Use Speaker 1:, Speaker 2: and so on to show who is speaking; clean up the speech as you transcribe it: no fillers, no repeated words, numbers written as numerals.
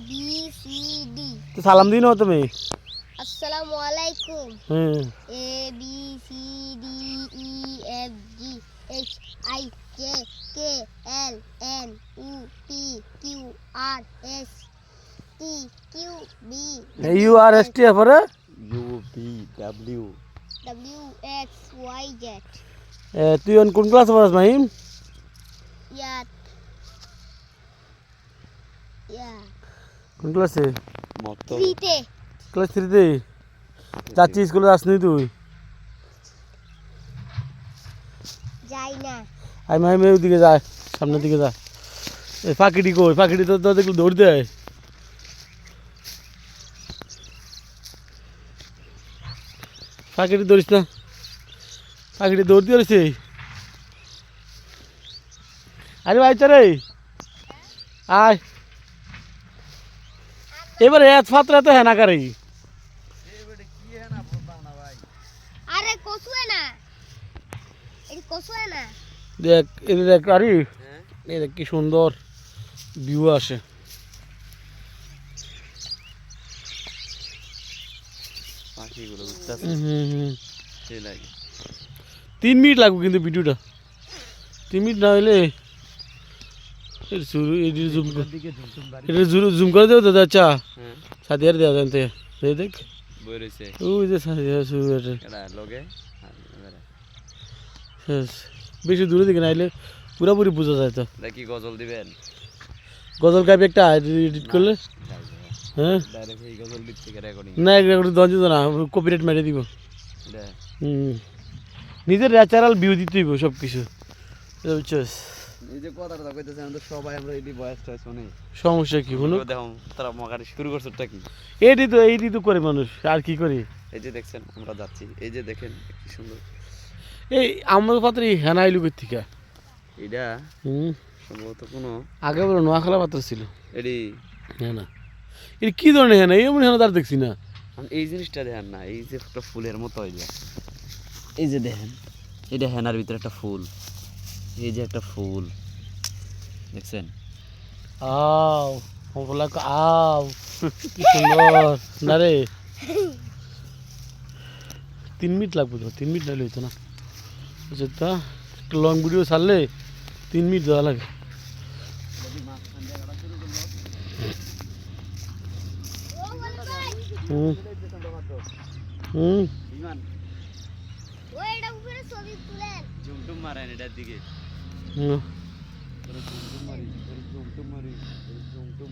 Speaker 1: B C D.
Speaker 2: তো সালাম দিন তুমি।
Speaker 1: আসসালামু আলাইকুম।
Speaker 2: হুম
Speaker 1: A B C D E F G H I J K L M O P Q R S T Q B
Speaker 2: U R S T এরপরে
Speaker 3: UPW
Speaker 1: W X Y Z.
Speaker 2: তুই কোন ক্লাসে পড়াস মাহিম?
Speaker 1: ইয়াত ইয়া
Speaker 2: কোন ক্লাসে?
Speaker 3: মত
Speaker 1: থ্রিতে।
Speaker 2: ক্লাস 3-তে যাচ্ছি স্কুলে যাসনি তুই?
Speaker 1: যাই না।
Speaker 2: আই মাহিম ওইদিকে যায়, সামনের দিকে যা। এই পাখিটি কই? পাখিটি তো দেখলে দৌড় দেয়। পাখিটি দৌড়িস না, পাখিটি দৌড় দিয়েছে। আরে ভাই রে আয়, এবারে এত ফাতরা তো হ্যাঁ না করে।
Speaker 1: আরে কসুয়ে না, এই কসুয়ে না।
Speaker 2: দেখ এদের দেখ, আরে এই দেখ কি সুন্দর ভিউ আসে।
Speaker 3: পাখিগুলো উঠতেছে সেই লাগে।
Speaker 2: 3 মিনিট লাগবে কিন্তু ভিডিওটা, 3 মিনিট না হলে জুম করে দেবো দাদা। আচ্ছা
Speaker 3: হ্যাঁ
Speaker 2: সাদিয়ার দেওয়া জানতে দেখ
Speaker 3: বই রইছে
Speaker 2: ওই যে সাদিয়া
Speaker 3: এটা লগে
Speaker 2: বেশি দূরে দিকে নাইলে পুরাপুরি বোঝা যায়। তো
Speaker 3: দেখি গজল দিবেন
Speaker 2: গজল গাইবে একটা এডিট করলে। হ্যাঁ
Speaker 3: ডাইরেক্ট এই গজল দিচ্ছে রেকর্ডিং
Speaker 2: না দঞ্জিত না, কপিরাইট মেরে দিব।
Speaker 3: এটা
Speaker 2: নিজের ন্যাচারাল ভিউ দিতে হইব সব কিছু, বুঝছিস?
Speaker 3: এই যে কথাটা কইতেছে আমরা সবাই আমরা এডি ভয়েস টয়েস শুনি।
Speaker 2: সমস্যা কি হলো?
Speaker 3: দেখো তারা মগারি শুরু করছটা কি?
Speaker 2: এইটি তো করে মানুষ, আর কি করে?
Speaker 3: এই যে দেখছেন আমরা যাচ্ছি, এই যে দেখেন কি সুন্দর।
Speaker 2: এই আমার পাত্রে হেনাই লুকের থেকে
Speaker 3: এটা সম্ভবত কোনো
Speaker 2: আগে বলো নোয়াখালা পাত্র ছিল।
Speaker 3: এডি
Speaker 2: হ্যাঁ না, এটা কি ধরনের হেনা? এমন হেনা তার দেখছি না।
Speaker 3: এই জিনিসটা দেখেন না, এই যে একটা ফুলের মতো হয় যে, এই যে দেখেন এটা হেনার ভিতরে একটা ফুল, এই যে একটা ফুল দেখছেন?
Speaker 2: আও বলা আও কি সুন্দর না রে। 3 মিনিট লাগবে তো, 3 মিনিট নাহলে হইতো না। বুঝছো তো, একটা লং ভিডিও ছাড়লে 3 মিনিট দেওয়া লাগে। হুম হুম
Speaker 1: ওইটা উপরে ছবি তুলেন।
Speaker 3: ঝুমটুম মারেন এটার দিকে,
Speaker 2: হুম
Speaker 3: ঝুমটুম মারি, ঝুমটুম মারি, ঝুমটুম